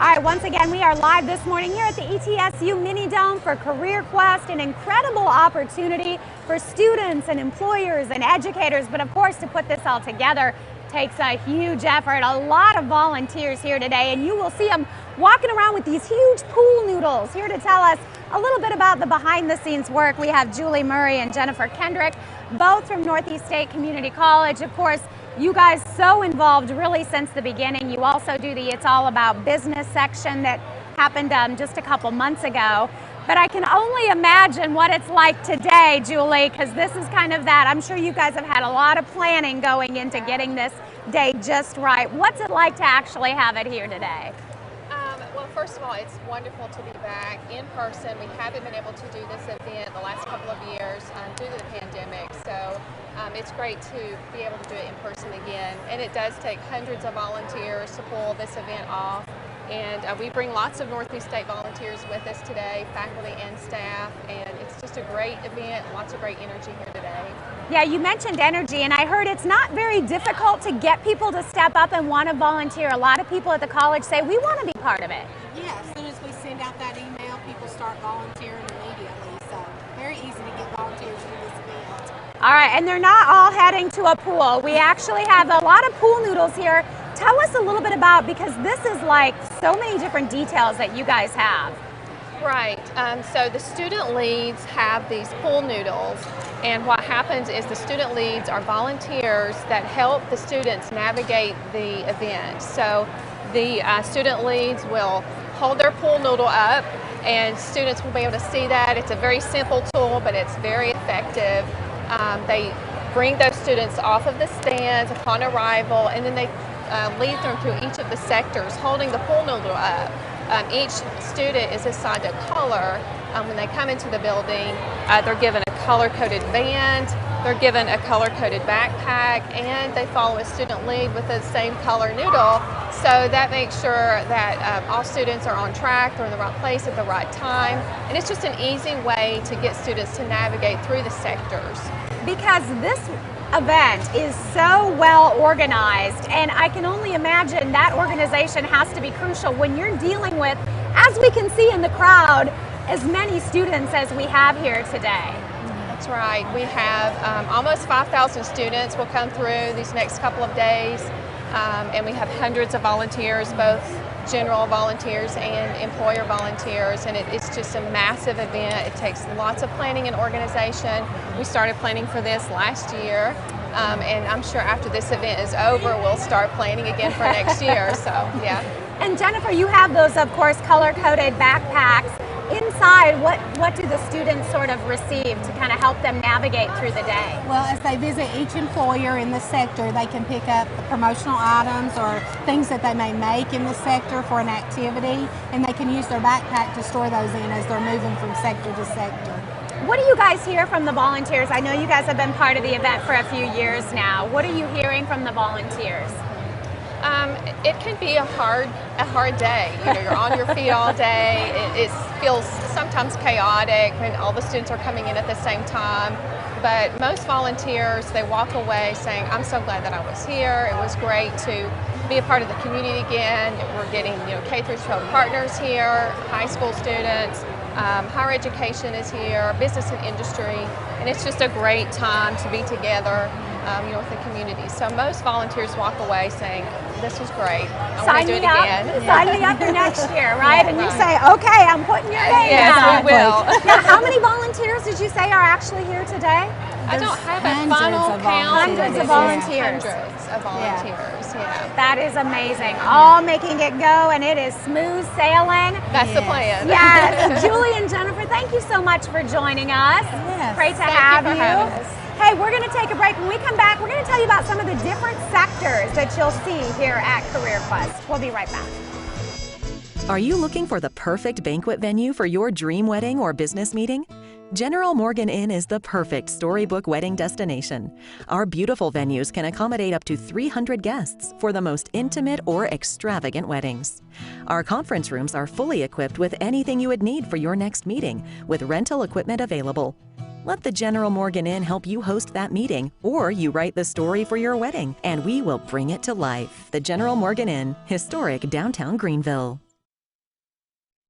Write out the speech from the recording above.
All right, once again, we are live this morning here at the ETSU Mini Dome for CareerQuest, an incredible opportunity for students and employers and educators. But of course, to put this all together takes a huge effort. A lot of volunteers here today, and you will see them walking around with these huge pool noodles. Here to tell us a little bit about the behind-the-scenes work, we have Murray and Jennifer Kendrick, both from Northeast State Community College. Of course, you guys so involved really since the beginning. You also do the It's All About Business section that happened just a couple months ago. But I can only imagine what it's like today, Julie, because this is kind of that. I'm sure you guys have had a lot of planning going into getting this day just right. What's it like to actually have it here today? Well, first of all, it's wonderful to be back in person. We haven't been able to do this event the last couple of years due to the pandemic, so it's great to be able to do it in person again. And it does take hundreds of volunteers to pull this event off. And we bring lots of Northeast State volunteers with us today, faculty and staff, and it's just a great event, lots of great energy here today. Yeah, you mentioned energy, and I heard it's not very difficult to get people to step up and want to volunteer. A lot of people at the college say, we want to be part of it. Yeah, as soon as we send out that email, people start volunteering immediately, so very easy to get volunteers for this event. All right, and they're not all heading to a pool. We actually have a lot of pool noodles here. Tell us a little bit about, because this is like so many different details that you guys have. Right, so the student leads have these pool noodles, and what happens is the student leads are volunteers that help the students navigate the event. So the student leads will hold their pool noodle up, and students will be able to see that. It's a very simple tool, but it's very effective. They bring those students off of the stands upon arrival, and then they lead them through each of the sectors holding the pool noodle up. Each student is assigned a color. When they come into the building, they're given a color-coded band, they're given a color-coded backpack, and they follow a student lead with the same color noodle. So that makes sure that all students are on track, they're in the right place at the right time, and it's just an easy way to get students to navigate through the sectors. Because this event is so well organized, and I can only imagine that organization has to be crucial when you're dealing with, as we can see in the crowd, as many students as we have here today. That's right. We have almost 5,000 students will come through these next couple of days, and we have hundreds of volunteers, both general volunteers and employer volunteers, and it's just a massive event. It takes lots of planning and organization. We started planning for this last year, and I'm sure after this event is over, we'll start planning again for next year, so yeah. And Jennifer, you have those, of course, color-coded backpacks. Inside, what do the students sort of receive to kind of help them navigate through the day? Well, as they visit each employer in the sector, they can pick up promotional items or things that they may make in the sector for an activity, and they can use their backpack to store those in as they're moving from sector to sector. What do you guys hear from the volunteers? I know you guys have been part of the event for a few years now. What are you hearing from the volunteers? It can be a hard day. You know, you're on your feet all day. It feels sometimes chaotic when all the students are coming in at the same time. But most volunteers, they walk away saying, I'm so glad that I was here. It was great to be a part of the community again. We're getting, K through 12 partners here, high school students, higher education is here, business and industry, and it's just a great time to be together. With the community. So most volunteers walk away saying, this was great, I want to do it again. Sign me up for next year, right? And you say, okay, I'm putting your name Yes, down. we will. Now, how many volunteers did you say are actually here today? I don't have a final count. Hundreds of volunteers. Hundreds of volunteers, yeah. That is amazing. All making it go, and it is smooth sailing. That's the plan. Yes. Julie and Jennifer, thank you so much for joining us. Yes. Great to Thank have you for having us. Hey, we're going to take a break. When we come back, we're going to tell you about some of the different sectors that you'll see here at CareerQuest. We'll be right back. Are you looking for the perfect banquet venue for your dream wedding or business meeting? General Morgan Inn is the perfect storybook wedding destination. Our beautiful venues can accommodate up to 300 guests for the most intimate or extravagant weddings. Our conference rooms are fully equipped with anything you would need for your next meeting, with rental equipment available. Let the General Morgan Inn help you host that meeting, or you write the story for your wedding, and we will bring it to life. The General Morgan Inn, historic downtown Greenville.